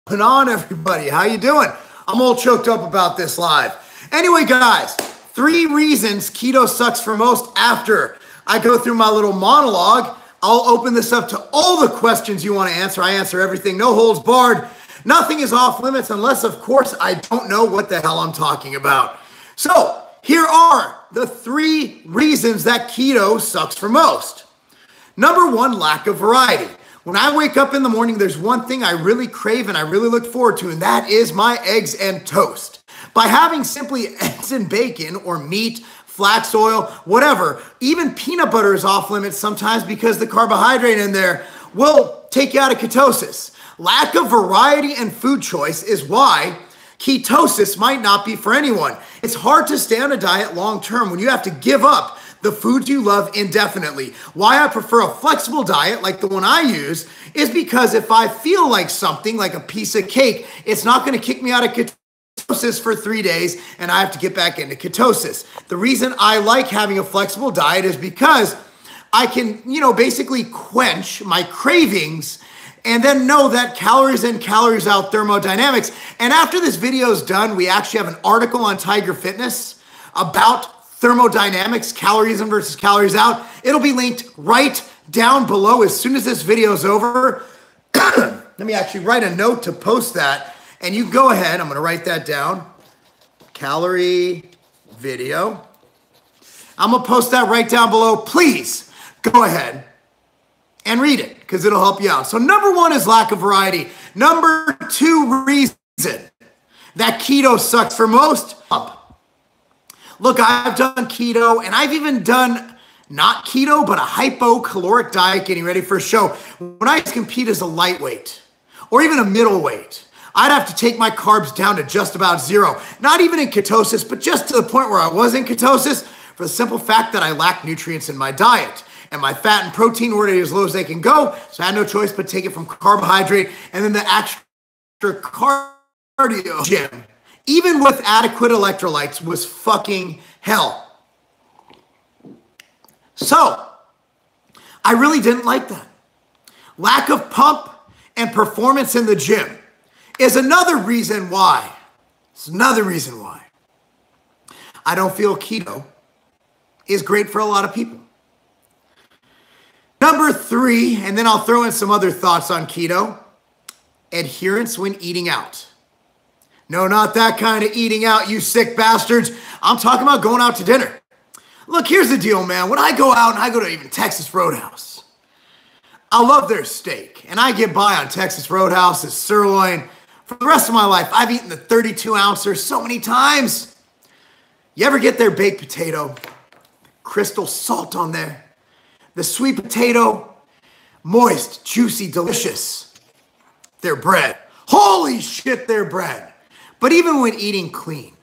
What's on, everybody? How you doing? I'm all choked up about this live. Anyway, guys, 3 reasons keto sucks for most. After I go through my little monologue, I'll open this up to all the questions you want to answer. I answer everything, no holds barred. Nothing is off limits unless, of course, I don't know what the hell I'm talking about. So here are the 3 reasons that keto sucks for most. Number 1, lack of variety. When I wake up in the morning, there's one thing I really crave and I really look forward to, and that is my eggs and toast. By having simply eggs and bacon or meat, flax oil, whatever, even peanut butter is off limits sometimes because the carbohydrate in there will take you out of ketosis. Lack of variety and food choice is why ketosis might not be for anyone. It's hard to stay on a diet long term when you have to give up the foods you love indefinitely. Why I prefer a flexible diet like the one I use is because if I feel like something, like a piece of cake, it's not going to kick me out of ketosis for 3 days and I have to get back into ketosis. The reason I like having a flexible diet is because I can, basically quench my cravings and then know that calories in, calories out thermodynamics. And after this video is done, we actually have an article on Tiger Fitness about thermodynamics, calories in versus calories out. It'll be linked right down below as soon as this video is over. Let me actually write a note to post that. And you go ahead, I'm going to write that down. Calorie video. I'm going to post that right down below. Please go ahead and read it because it'll help you out. So number 1 is lack of variety. Number 2 reason that keto sucks for most. Look, I've done keto and I've even done not keto, but a hypocaloric diet getting ready for a show. When I compete as a lightweight or even a middleweight, I'd have to take my carbs down to just about 0. Not even in ketosis, but just to the point where I was in ketosis for the simple fact that I lack nutrients in my diet. And my fat and protein were as low as they can go. So I had no choice but take it from carbohydrate and then the extra cardio gym, even with adequate electrolytes, was fucking hell. So I really didn't like that. Lack of pump and performance in the gym is another reason why. It's another reason why I don't feel keto is great for a lot of people. Number 3, and then I'll throw in some other thoughts on keto, adherence when eating out. No, not that kind of eating out, you sick bastards. I'm talking about going out to dinner. Look, here's the deal, man. When I go out and I go to even Texas Roadhouse, I love their steak. And I get by on Texas Roadhouse's sirloin. For the rest of my life, I've eaten the 32-ouncer so many times. You ever get their baked potato? Crystal salt on there. The sweet potato, moist, juicy, delicious. Their bread. Holy shit, their bread. But even when eating clean,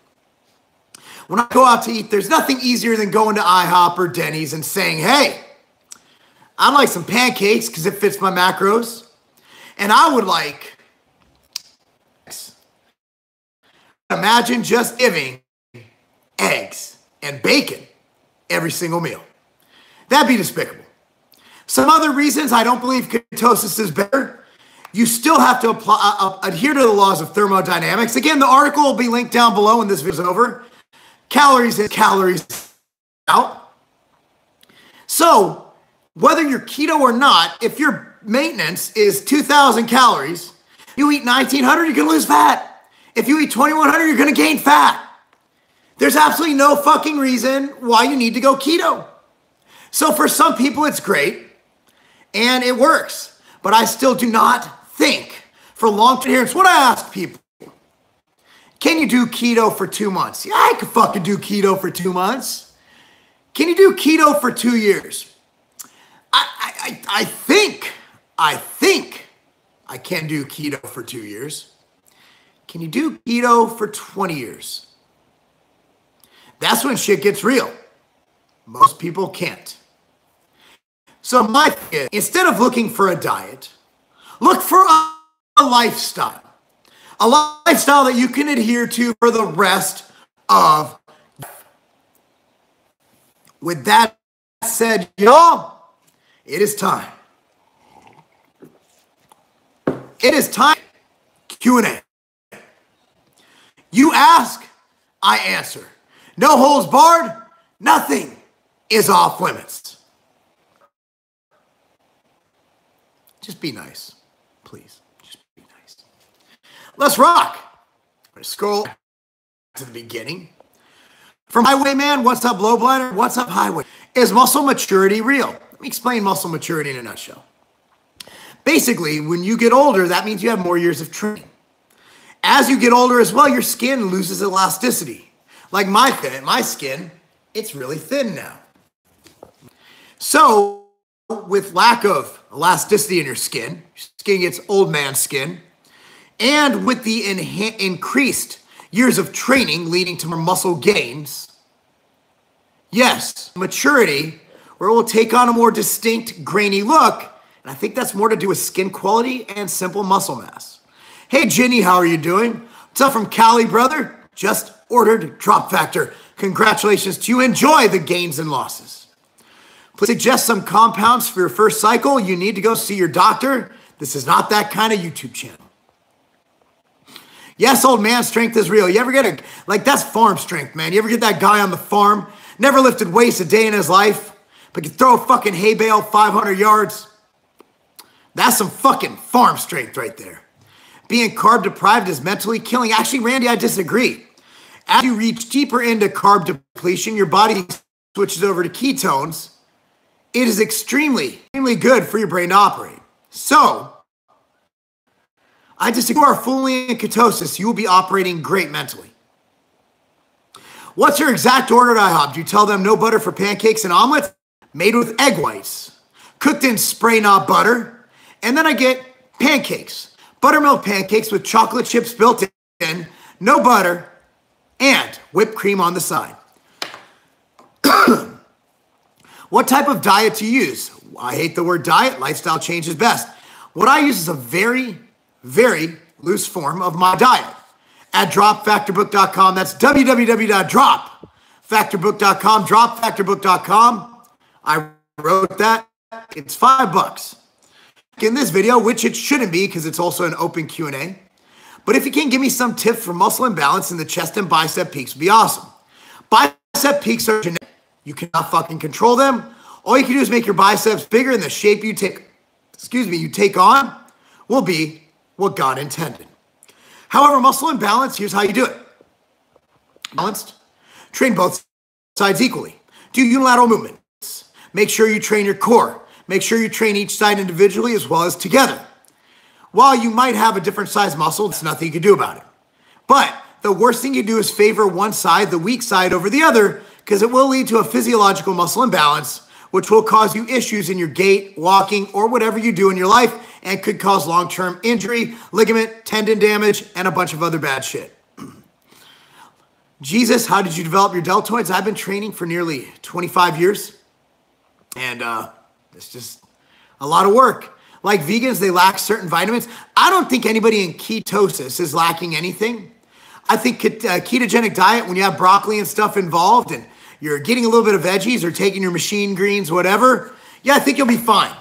when I go out to eat, there's nothing easier than going to IHOP or Denny's and saying, hey, I'd like some pancakes because it fits my macros. And I would like, imagine just giving eggs and bacon every single meal. That'd be despicable. Some other reasons I don't believe ketosis is better. You still have to adhere to the laws of thermodynamics. Again, the article will be linked down below when this video is over. Calories in, calories out. So whether you're keto or not, if your maintenance is 2,000 calories, you eat 1,900, you're going to lose fat. If you eat 2,100, you're going to gain fat. There's absolutely no fucking reason why you need to go keto. So for some people, it's great and it works, but I still do not think for long-term adherence. What I ask people, can you do keto for 2 months? Yeah, I could fucking do keto for 2 months. Can you do keto for 2 years? I think I can do keto for 2 years. Can you do keto for 20 years? That's when shit gets real. Most people can't. So my thing is, instead of looking for a diet, look for a lifestyle. A lifestyle that you can adhere to for the rest of life. With that said, y'all, it is time. It is time. Q&A. You ask, I answer. No holds barred, nothing is off limits. Just be nice, please. Just be nice. Let's rock. I'm going to scroll to the beginning. From Highwayman, what's up, Lobliner? What's up, Highway? Is muscle maturity real? Let me explain muscle maturity in a nutshell. Basically, when you get older, that means you have more years of training. As you get older as well, your skin loses elasticity. Like my skin, it's really thin now. So, with lack of elasticity in your skin gets old man skin, and with the increased years of training leading to more muscle gains, yes, maturity, where it will take on a more distinct, grainy look, and I think that's more to do with skin quality and simple muscle mass. Hey, Ginny, how are you doing? What's up from Cali, brother? Just ordered Drop Factor. Congratulations to you. Enjoy the gains and losses. Please suggest some compounds for your first cycle. You need to go see your doctor. This is not that kind of YouTube channel. Yes, old man, strength is real. You ever get that's farm strength, man. You ever get that guy on the farm, never lifted weights a day in his life, but you throw a fucking hay bale 500 yards? That's some fucking farm strength right there. Being carb deprived is mentally killing. Actually, Randy, I disagree. As you reach deeper into carb depletion, your body switches over to ketones. It is extremely good for your brain to operate. So, I disagree. If you are fully in ketosis, you will be operating great mentally. What's your exact order at IHOP? Do you tell them no butter for pancakes and omelets? Made with egg whites, cooked in spray not butter, and then I get pancakes. Buttermilk pancakes with chocolate chips built in, no butter, and whipped cream on the side. What type of diet to use? I hate the word diet. Lifestyle change is best. What I use is a very, very loose form of my diet. At dropfactorbook.com. That's www.dropfactorbook.com. Dropfactorbook.com. I wrote that. It's $5. In this video, which it shouldn't be because it's also an open Q&A. But if you can give me some tips for muscle imbalance in the chest and bicep peaks, would be awesome. Bicep peaks are genetic. You cannot fucking control them. All you can do is make your biceps bigger, and the shape you take on will be what God intended. However, muscle imbalance, here's how you do it. Balanced. Train both sides equally. Do unilateral movements. Make sure you train your core. Make sure you train each side individually as well as together. While you might have a different size muscle, there's nothing you can do about it. But the worst thing you do is favor one side, the weak side, over the other, because it will lead to a physiological muscle imbalance, which will cause you issues in your gait, walking, or whatever you do in your life, and could cause long-term injury, ligament, tendon damage, and a bunch of other bad shit. Jesus, how did you develop your deltoids? I've been training for nearly 25 years, and it's just a lot of work. Like vegans, they lack certain vitamins. I don't think anybody in ketosis is lacking anything. I think ketogenic diet, when you have broccoli and stuff involved and you're getting a little bit of veggies or taking your machine greens, whatever, yeah, I think you'll be fine.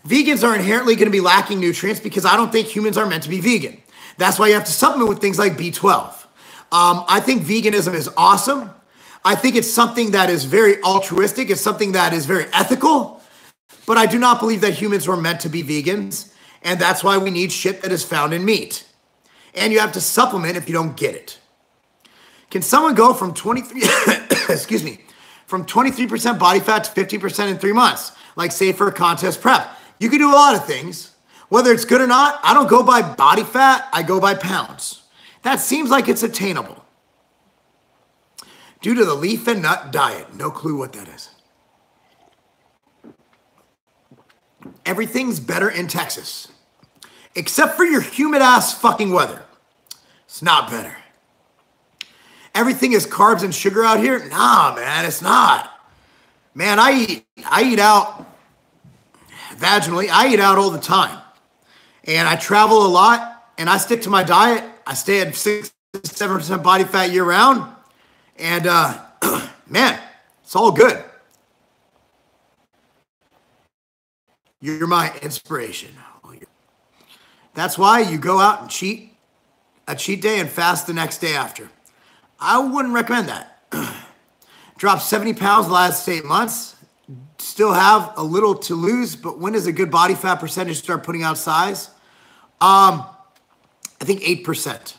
Vegans are inherently going to be lacking nutrients because I don't think humans are meant to be vegan. That's why you have to supplement with things like B12. I think veganism is awesome. I think it's something that is very altruistic. It's something that is very ethical. But I do not believe that humans were meant to be vegans. And that's why we need shit that is found in meat. And you have to supplement if you don't get it. Can someone go from 23% body fat to 50% in 3 months? Like say for a contest prep. You can do a lot of things. Whether it's good or not, I don't go by body fat, I go by pounds. That seems like it's attainable. Due to the leaf and nut diet. No clue what that is. Everything's better in Texas. Except for your humid ass fucking weather. It's not better. Everything is carbs and sugar out here? Nah, man, it's not. Man, I eat out vaginally. I eat out all the time. And I travel a lot, and I stick to my diet. I stay at 6-7% body fat year round. And, man, it's all good. You're my inspiration. That's why you go out and cheat a cheat day and fast the next day after. I wouldn't recommend that. Dropped 70 pounds the last 8 months. Still have a little to lose, but when does a good body fat percentage start putting out size? I think 8%.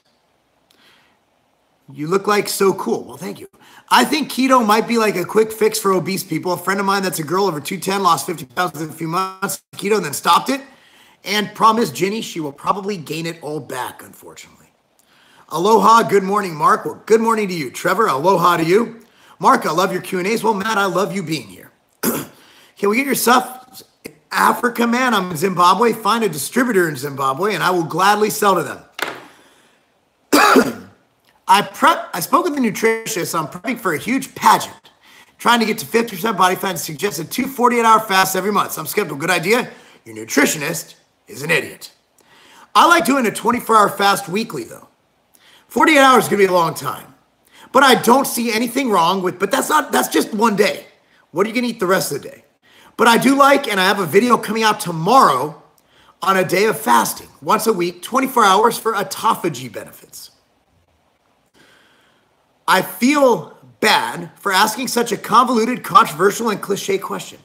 You look like so cool. Well, thank you. I think keto might be like a quick fix for obese people. A friend of mine that's a girl over 210 lost 50 pounds in a few months keto and then stopped it. And promise Ginny, she will probably gain it all back, unfortunately. Aloha, good morning, Mark. Well, good morning to you. Trevor, aloha to you. Mark, I love your Q&As. Well, Matt, I love you being here. Can we get your stuff in Africa, man? I'm in Zimbabwe. Find a distributor in Zimbabwe, and I will gladly sell to them. I spoke with a nutritionist. I'm prepping for a huge pageant, trying to get to 50% body fat and suggested 2 48-hour fasts every month. So I'm skeptical. Good idea. Your nutritionist is an idiot. I like doing a 24-hour fast weekly, though. 48 hours is going to be a long time. But I don't see anything wrong with, but that's just one day. What are you going to eat the rest of the day? But I do like, and I have a video coming out tomorrow on a day of fasting, once a week, 24 hours for autophagy benefits. I feel bad for asking such a convoluted, controversial, and cliche question.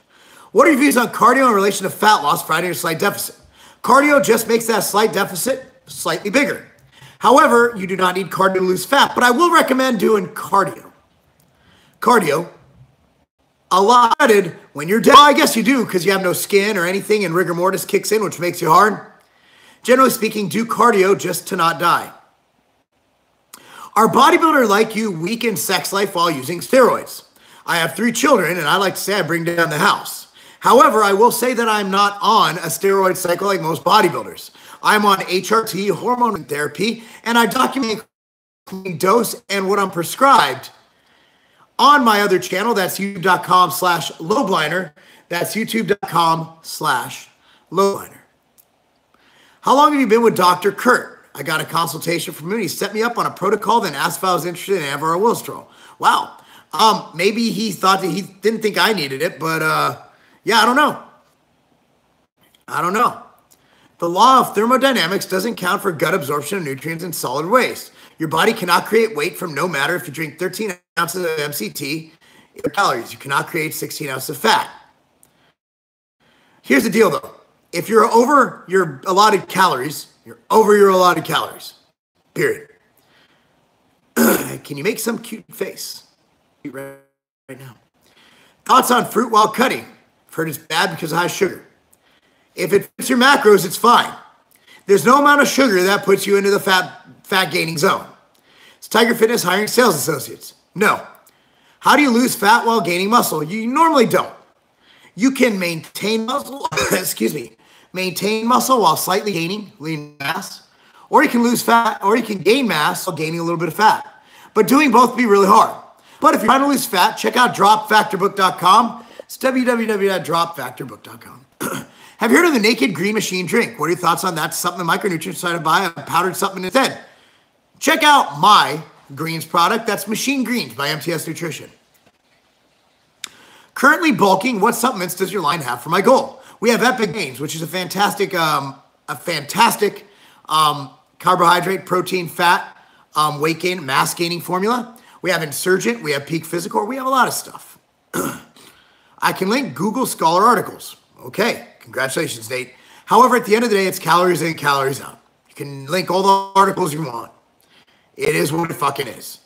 What are your views on cardio in relation to fat loss fighting a slight deficit? Cardio just makes that slight deficit slightly bigger. However, you do not need cardio to lose fat, but I will recommend doing cardio. Cardio, allotted when you're dead. Well, I guess you do because you have no skin or anything and rigor mortis kicks in, which makes you hard. Generally speaking, do cardio just to not die. Are bodybuilder like you weaken sex life while using steroids? I have 3 children, and I like to say I bring down the house. However, I will say that I'm not on a steroid cycle like most bodybuilders. I'm on HRT, hormone therapy, and I document dose and what I'm prescribed on my other channel. That's youtube.com/Lobliner. That's youtube.com/Lobliner. How long have you been with Dr. Kurt? I got a consultation from him. He set me up on a protocol, then asked if I was interested in Avaril. Wow. Maybe he thought that he didn't think I needed it, but yeah, I don't know. The law of thermodynamics doesn't count for gut absorption of nutrients and solid waste. Your body cannot create weight from no matter if you drink 13 ounces of MCT or calories. You cannot create 16 ounces of fat. Here's the deal, though. If you're over your allotted calories, you're over your allotted calories. Period. Can you make some cute face right now? Thoughts on fruit while cutting? I've heard it's bad because of high sugar. If it fits your macros, it's fine. There's no amount of sugar that puts you into the fat gaining zone. Is Tiger Fitness hiring sales associates? No. How do you lose fat while gaining muscle? You normally don't. You can maintain muscle, maintain muscle while slightly gaining lean mass, or you can lose fat, or you can gain mass while gaining a little bit of fat. But doing both would be really hard. But if you're trying to lose fat, check out dropfactorbook.com. It's www.dropfactorbook.com. Have you heard of the Naked Green Machine drink? What are your thoughts on that? Something the micronutrients decided to buy a powdered supplement instead. Check out my greens product. That's Machine Greens by MTS Nutrition. Currently bulking, what supplements does your line have for my goal? We have Epic Gains, which is a fantastic carbohydrate, protein, fat, weight gain, mass gaining formula. We have Insurgent, we have Peak Physical, we have a lot of stuff. I can link Google Scholar articles. Okay, congratulations, Nate. However, at the end of the day, it's calories in, calories out. You can link all the articles you want. It is what it fucking is.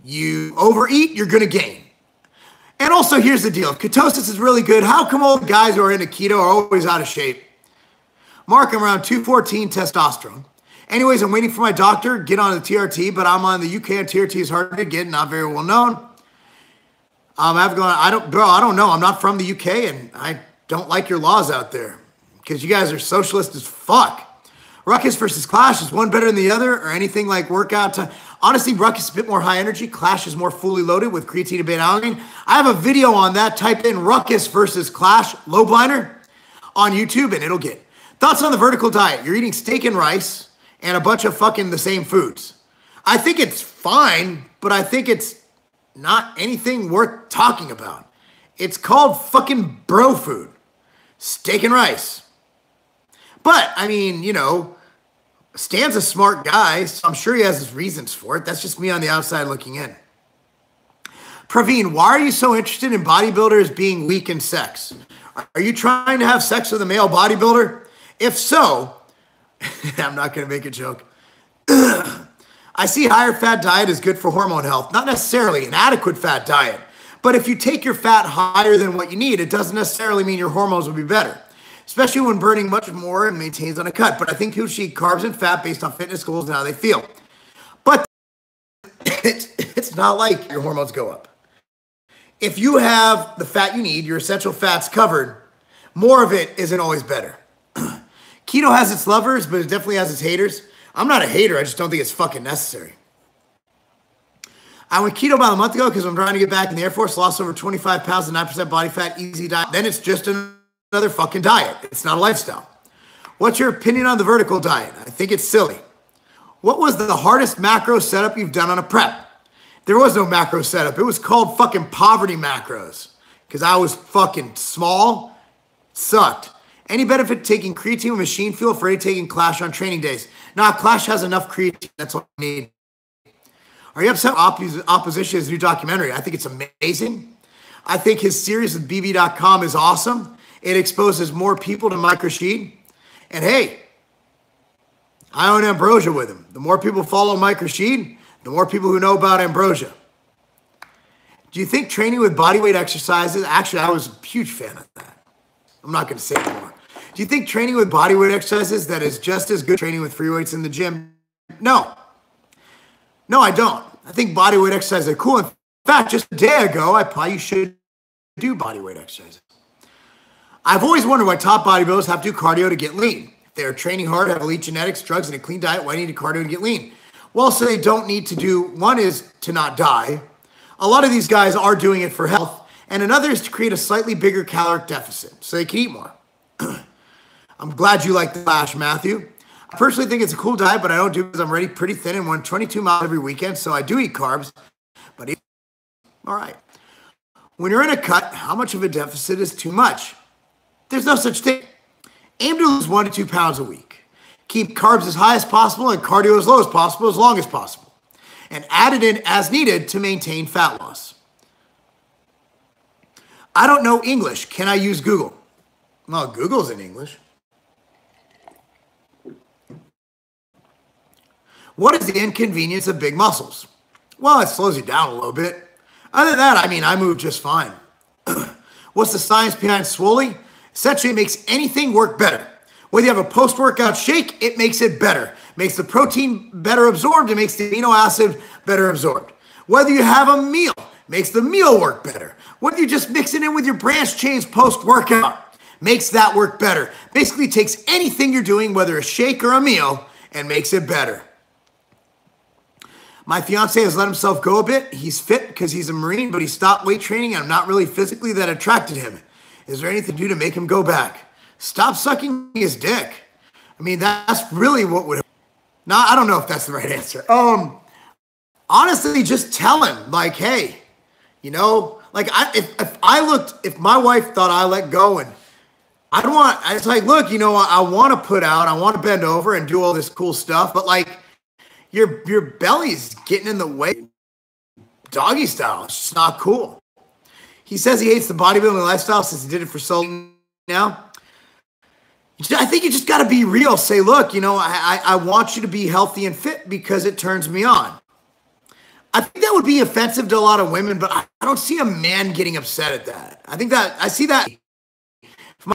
You overeat, you're gonna gain. And also, here's the deal. If ketosis is really good, how come all the guys who are into keto are always out of shape? Mark, I'm around 214 testosterone. Anyways, I'm waiting for my doctor, get on the TRT, but I'm on the UK and TRT is hard to get, not very well known. I don't know. I'm not from the UK and I don't like your laws out there because you guys are socialist as fuck. Ruckus versus Clash, is one better than the other or anything like workout time? Honestly, Ruckus is a bit more high energy. Clash is more fully loaded with creatine and beta-alanine. I have a video on that. Type in Ruckus versus Clash Lobliner on YouTube and it'll get. Thoughts on the vertical diet? You're eating steak and rice and a bunch of fucking the same foods. I think it's fine, but I think it's not anything worth talking about. It's called fucking bro food. Steak and rice. But, I mean, you know, Stan's a smart guy, so I'm sure he has his reasons for it. That's just me on the outside looking in. Praveen, why are you so interested in bodybuilders being weak in sex? Are you trying to have sex with a male bodybuilder? If so, I'm not going to make a joke. I see higher fat diet is good for hormone health. Not necessarily an adequate fat diet. But if you take your fat higher than what you need, it doesn't necessarily mean your hormones will be better, especially when burning much more and maintains on a cut. But I think people should eat carbs and fat based on fitness goals and how they feel. But it's not like your hormones go up. If you have the fat you need, your essential fats covered, more of it isn't always better. Keto has its lovers, but it definitely has its haters. I'm not a hater. I just don't think it's fucking necessary. I went keto about a month ago because I'm trying to get back in the Air Force, lost over 25 pounds and 9% body fat, easy diet. Then it's just another fucking diet. It's not a lifestyle. What's your opinion on the vertical diet? I think it's silly. What was the hardest macro setup you've done on a prep? There was no macro setup. It was called fucking poverty macros because I was fucking small, sucked. Any benefit taking creatine with machine fuel for taking Clash on training days? Nah, Clash has enough creatine. That's what I need. Are you upset with Opposition's new documentary? I think it's amazing. I think his series with BB.com is awesome. It exposes more people to Mike Rashid. And hey, I own Ambrosia with him. The more people follow Mike Rashid, the more people who know about Ambrosia. Do you think training with bodyweight exercises, actually, I was a huge fan of that. I'm not going to say it anymore. Do you think training with bodyweight exercises that is just as good as training with free weights in the gym? No. No, I don't. I think bodyweight exercises are cool. In fact, just a day ago, I probably should do bodyweight exercises. I've always wondered why top bodybuilders have to do cardio to get lean. If they're training hard, have elite genetics, drugs, and a clean diet, why do you need to cardio to get lean? Well, so they don't need to do, one is to not die. A lot of these guys are doing it for health. And another is to create a slightly bigger caloric deficit so they can eat more. I'm glad you like the Clash, Matthew. I personally think it's a cool diet, but I don't do it because I'm already pretty thin and run 22 miles every weekend, so I do eat carbs. But all right. When you're in a cut, how much of a deficit is too much? There's no such thing. Aim to lose 1 to 2 pounds a week. Keep carbs as high as possible and cardio as low as possible, as long as possible. And add it in as needed to maintain fat loss. I don't know English. Can I use Google? Well, Google's in English. What is the inconvenience of big muscles? Well, it slows you down a little bit. Other than that, I mean, I move just fine. What's the science behind Swole? Essentially, it makes anything work better. Whether you have a post-workout shake, it makes it better. Makes the protein better absorbed. It makes the amino acid better absorbed. Whether you have a meal, makes the meal work better. Whether you just mix it in with your branch chains post-workout, makes that work better. Basically, takes anything you're doing, whether a shake or a meal, and makes it better. My fiance has let himself go a bit. He's fit because he's a Marine, but he stopped weight training and I'm not really physically that attracted him. Is there anything to do to make him go back? Stop sucking his dick. I mean, that's really what would... No, I don't know if that's the right answer. Honestly, just tell him, like, hey, you know, like, if my wife thought I let go and it's like, look, you know, I want to put out, I want to bend over and do all this cool stuff, but like, your belly's getting in the way. Doggy style. It's just not cool. He says he hates the bodybuilding lifestyle since he did it for so long now. I think you just got to be real. Say, look, you know, I want you to be healthy and fit because it turns me on. I think that would be offensive to a lot of women, but I don't see a man getting upset at that. I see that.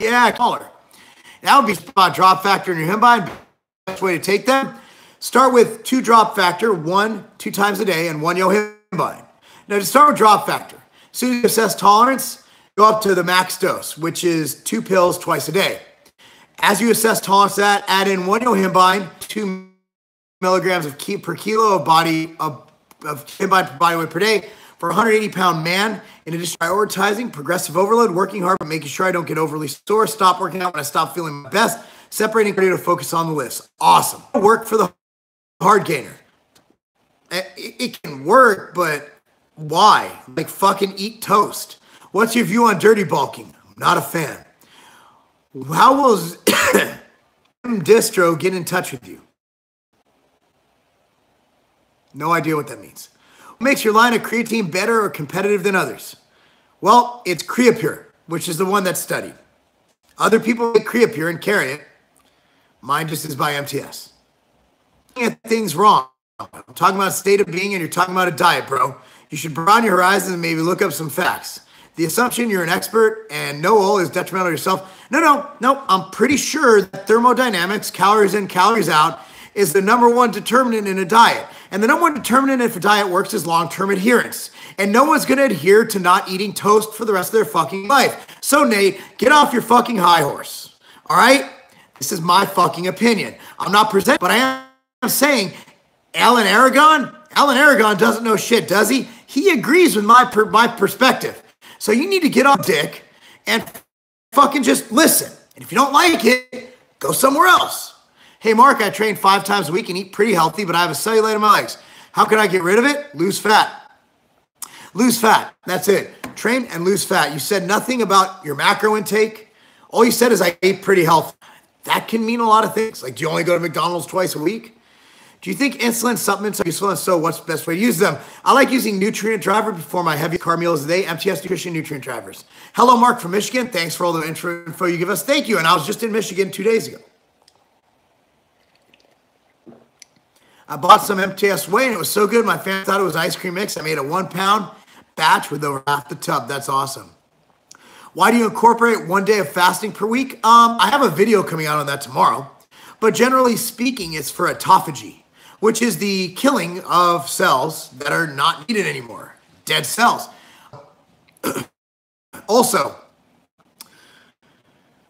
Yeah, caller. That would be spot drop factor in your hem bind. Best way to take them. Start with 2 drop factor, 2 times a day, and 1 yo hem bind. Now, to start with drop factor, as soon as you assess tolerance, go up to the max dose, which is 2 pills twice a day. As you assess tolerance to that, add in 1 yo hem bind, 2 milligrams per kilo of hem bind per body weight per day for a 180-pound man. In addition to prioritizing progressive overload, working hard, but making sure I don't get overly sore, stop working out when I stop feeling my best, separating cardio to focus on the lifts. Awesome. Work for the hard gainer. It can work, but why? Like fucking eat toast. What's your view on dirty bulking? I'm not a fan. How will Distro get in touch with you? No idea what that means. What makes your line of creatine better or competitive than others? Well, it's Creapure, which is the one that's studied. Other people make Creapure and carry it. Mine just is by MTS. Looking at things wrong. I'm talking about a state of being and you're talking about a diet, bro. You should broaden your horizons and maybe look up some facts. The assumption you're an expert and no oil is detrimental to yourself. No. I'm pretty sure that thermodynamics, calories in, calories out, is the number one determinant in a diet. And the number one determinant if a diet works is long-term adherence. And no one's going to adhere to not eating toast for the rest of their fucking life. So Nate, get off your fucking high horse. All right? This is my fucking opinion. I'm not presenting, but I am saying Alan Aragon doesn't know shit, does he? He agrees with my perspective. So you need to get off dick and fucking just listen. And if you don't like it, go somewhere else. Hey, Mark, I train 5 times a week and eat pretty healthy, but I have a cellulite in my legs. How can I get rid of it? Lose fat. Lose fat. That's it. Train and lose fat. You said nothing about your macro intake. All you said is I ate pretty healthy. That can mean a lot of things. Like, do you only go to McDonald's twice a week? Do you think insulin supplements are useful? And so what's the best way to use them? I like using Nutrient Driver before my heavy carb meals a day. MTS Nutrition Nutrient Drivers. Hello, Mark from Michigan. Thanks for all the info you give us. Thank you. And I was just in Michigan 2 days ago. I bought some MTS whey and it was so good. My family thought it was ice cream mix. I made a 1 pound batch with over half the tub. That's awesome. Why do you incorporate 1 day of fasting per week? I have a video coming out on that tomorrow. But generally speaking, it's for autophagy, which is the killing of cells that are not needed anymore. Dead cells. Also,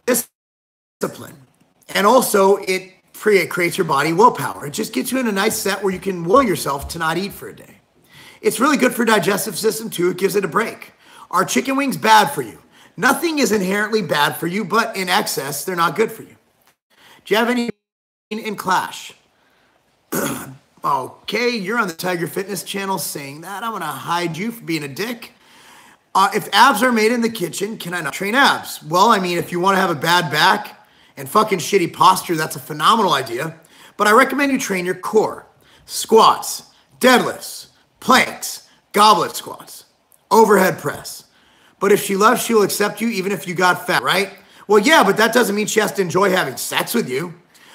discipline. And also, it creates your body willpower. It just gets you in a nice set where you can will yourself to not eat for a day. It's really good for digestive system too. It gives it a break. Are chicken wings bad for you? Nothing is inherently bad for you, but in excess, they're not good for you. Do you have any in Clash? Okay, you're on the Tiger Fitness channel saying that. I'm going to hide you for being a dick. If abs are made in the kitchen, can I not train abs? Well, I mean, if you want to have a bad back and fucking shitty posture, that's a phenomenal idea. But I recommend you train your core. Squats, deadlifts, planks, goblet squats, overhead press. But if she loves, she'll accept you even if you got fat, right? Well, yeah, but that doesn't mean she has to enjoy having sex with you.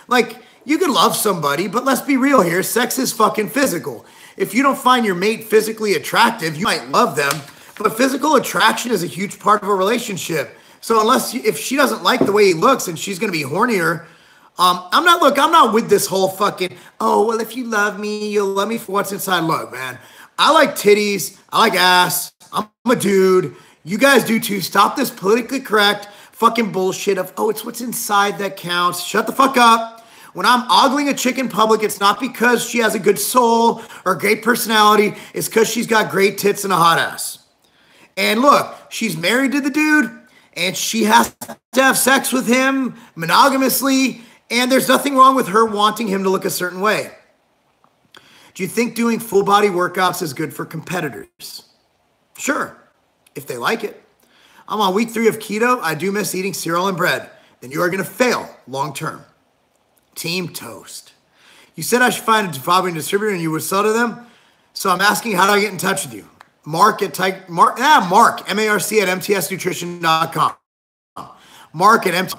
Like, you can love somebody, but let's be real here. Sex is fucking physical. If you don't find your mate physically attractive, you might love them, but physical attraction is a huge part of a relationship. So if she doesn't like the way he looks and she's going to be hornier, I'm not with this whole fucking, oh, well, if you love me, you'll love me for what's inside. Look, man, I like titties. I like ass. I'm a dude. You guys do too. Stop this politically correct fucking bullshit of, oh, it's what's inside that counts. Shut the fuck up. When I'm ogling a chick in public, it's not because she has a good soul or a great personality. It's because she's got great tits and a hot ass. And look, she's married to the dude. And she has to have sex with him monogamously, and there's nothing wrong with her wanting him to look a certain way. Do you think doing full body workouts is good for competitors? Sure, if they like it. I'm on week 3 of keto. I do miss eating cereal and bread. Then you are going to fail long term. Team Toast. You said I should find a following distributor and you would sell to them. So I'm asking, how do I get in touch with you? Marc, M-A-R-C at mtsnutrition.com. Marc at MTS.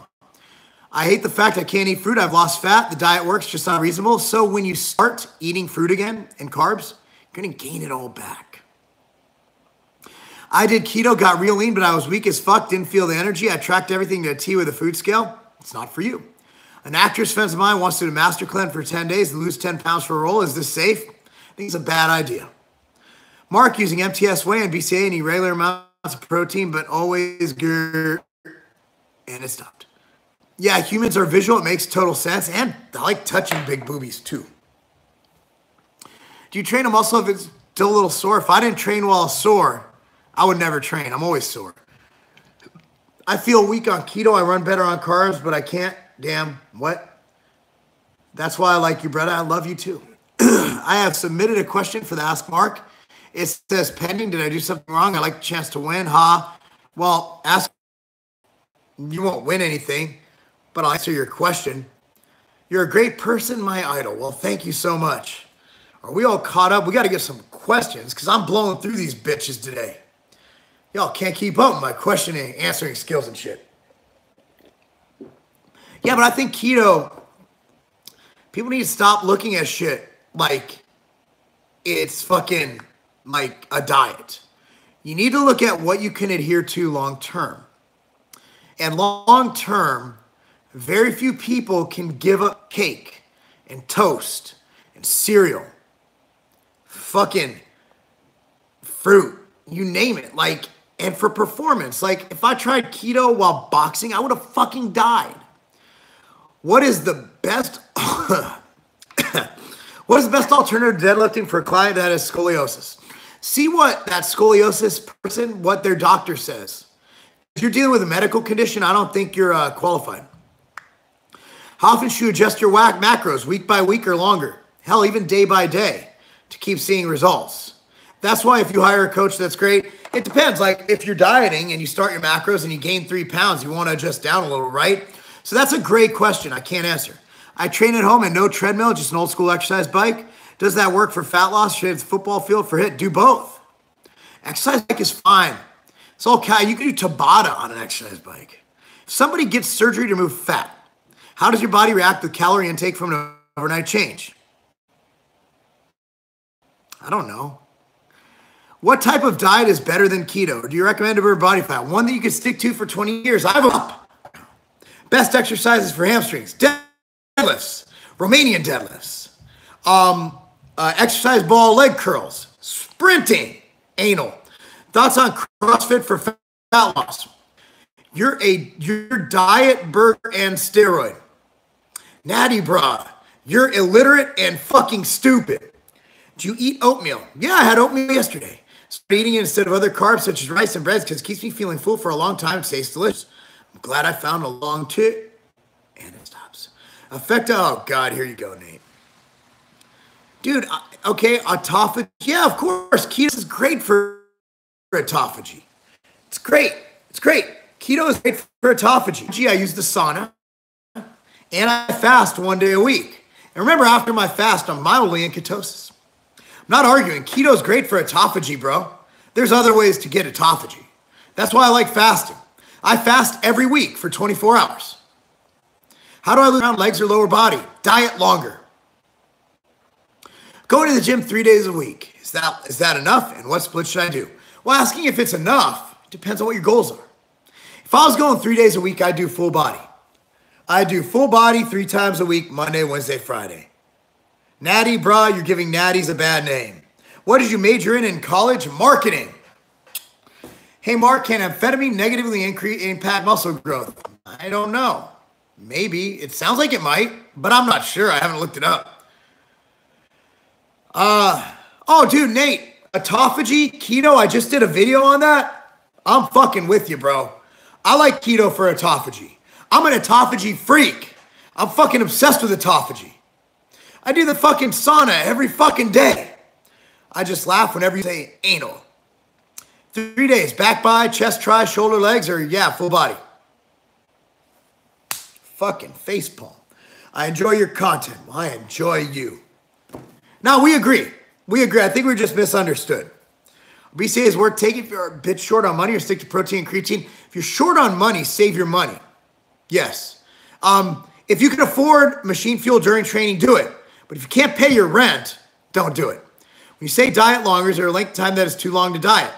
I hate the fact I can't eat fruit. I've lost fat. The diet works, just not reasonable. So when you start eating fruit again and carbs, you're going to gain it all back. I did keto, got real lean, but I was weak as fuck, didn't feel the energy. I tracked everything to a T with a food scale. It's not for you. An actress friend of mine wants to do a master cleanse for 10 days and lose 10 pounds for a roll. Is this safe? I think it's a bad idea. Mark using MTS whey and BCA and irregular amounts of protein, but always good. And it stopped. Yeah, humans are visual. It makes total sense. And I like touching big boobies too. Do you train a muscle if it's still a little sore? If I didn't train while sore, I would never train. I'm always sore. I feel weak on keto. I run better on carbs, but I can't. Damn, what? That's why I like you, brother. I love you too. I have submitted a question for the Ask Mark. It says pending. Did I do something wrong? I like the chance to win. Ha. Well, ask. You won't win anything, but I'll answer your question. You're a great person, my idol. Well, thank you so much. Are we all caught up? We got to get some questions because I'm blowing through these bitches today. Y'all can't keep up with my questioning, answering skills and shit. Yeah, but I think keto, people need to stop looking at shit like it's fucking like a diet. You need to look at what you can adhere to long term. And long term, very few people can give up cake and toast and cereal, fucking fruit, you name it. Like, and for performance, like if I tried keto while boxing, I would have fucking died. What is the best what is the best alternative to deadlifting for a client that has scoliosis? See what that scoliosis person, what their doctor says. If you're dealing with a medical condition, I don't think you're qualified. How often should you adjust your macros, week by week or longer? Hell, even day by day to keep seeing results. That's why if you hire a coach, that's great. It depends. Like if you're dieting and you start your macros and you gain 3 pounds, you want to adjust down a little, right? So that's a great question. I can't answer. I train at home and no treadmill, just an old school exercise bike. Does that work for fat loss? Should it's football field for HIIT? Do both. Exercise bike is fine. It's okay. You can do Tabata on an exercise bike. If somebody gets surgery to move fat, how does your body react with calorie intake from an overnight change? I don't know. What type of diet is better than keto? Or do you recommend to burn body fat? One that you can stick to for 20 years. I have a best exercises for hamstrings. Deadlifts, Romanian deadlifts, exercise ball leg curls, sprinting, anal. Thoughts on CrossFit for fat loss? Your diet, burger, and steroid. Natty bra, you're illiterate and fucking stupid. Do you eat oatmeal? Yeah, I had oatmeal yesterday. Started eating it instead of other carbs such as rice and breads because it keeps me feeling full for a long time. It tastes delicious. I'm glad I found a long tip. And it stops. Oh, God, here you go, Nate. Dude, okay, autophagy. Yeah, of course. Keto is great for autophagy. It's great. It's great. Keto is great for autophagy. I use the sauna, and I fast 1 day a week. And remember, after my fast, I'm mildly in ketosis. I'm not arguing. Keto is great for autophagy, bro. There's other ways to get autophagy. That's why I like fasting. I fast every week for 24 hours. How do I lose around legs or lower body? Diet longer. Going to the gym 3 days a week. Is that enough? And what split should I do? Well, asking if it's enough depends on what your goals are. If I was going 3 days a week, I'd do full body. I do full body 3 times a week, Monday, Wednesday, Friday. Natty, brah, you're giving natties a bad name. What did you major in college? Marketing. Hey, Mark, can amphetamine negatively impact muscle growth? I don't know. Maybe. It sounds like it might, but I'm not sure. I haven't looked it up. Oh, dude, Nate, autophagy, keto, I just did a video on that. I'm fucking with you, bro. I like keto for autophagy. I'm an autophagy freak. I'm fucking obsessed with autophagy. I do the fucking sauna every fucking day. I just laugh whenever you say anal. 3 days, back by, chest, try, shoulder, legs, or yeah, full body. Fucking facepalm. I enjoy your content. Well, I enjoy you. Now, we agree. We agree. I think we're just misunderstood. BCA is worth taking if you're a bit short on money or stick to protein and creatine. If you're short on money, save your money. Yes. If you can afford machine fuel during training, do it. But if you can't pay your rent, don't do it. When you say diet longer, is there a length of time that is too long to diet?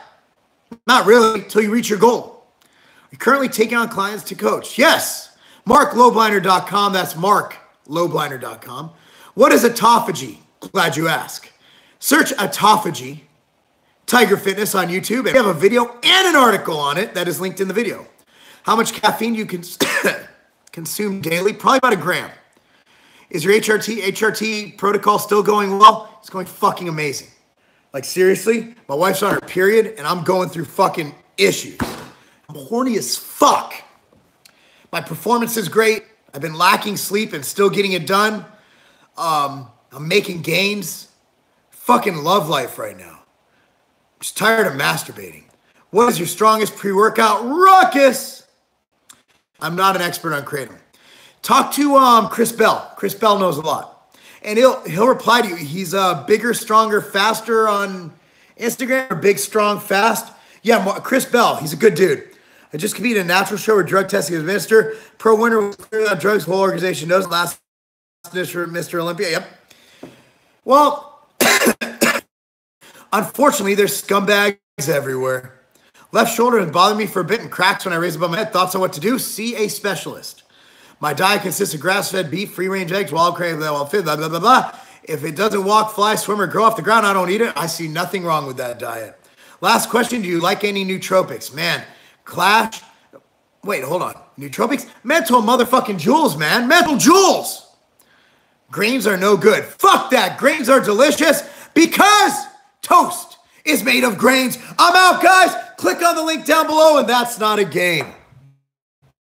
Not really, until you reach your goal. Are you currently taking on clients to coach? Yes. MarcLobliner.com. That's MarcLobliner.com. What is autophagy? Glad you asked. Search autophagy, Tiger Fitness on YouTube, and we have a video and an article on it that is linked in the video. How much caffeine you can consume daily? Probably about 1 gram. Is your HRT protocol still going well? It's going fucking amazing. Like seriously, my wife's on her period and I'm going through fucking issues. I'm horny as fuck. My performance is great. I've been lacking sleep and still getting it done. I'm making gains. Fucking love life right now. I'm just tired of masturbating. What is your strongest pre-workout? Ruckus! I'm not an expert on kratom. Talk to Chris Bell. Chris Bell knows a lot. and he'll reply to you. He's bigger, stronger, faster on Instagram, or big, strong, fast. Yeah, Chris Bell. He's a good dude. I just competed in a natural show where drug testing is administered. Pro winner was cleared on drugs. Whole organization knows. Last Mr. Olympia. Yep. Well, unfortunately, there's scumbags everywhere. Left shoulder has bothered me for a bit and cracks when I raise above my head. Thoughts on what to do? See a specialist. My diet consists of grass-fed beef, free-range eggs, wild crave, blah, blah, blah, blah. If it doesn't walk, fly, swim, or grow off the ground, I don't eat it. I see nothing wrong with that diet. Last question. Do you like any nootropics? Man, Clash. Wait, hold on. Nootropics? Mental motherfucking jewels, man. Mental jewels. Grains are no good. Fuck that. Grains are delicious because toast is made of grains. I'm out, guys. Click on the link down below, and that's not a game.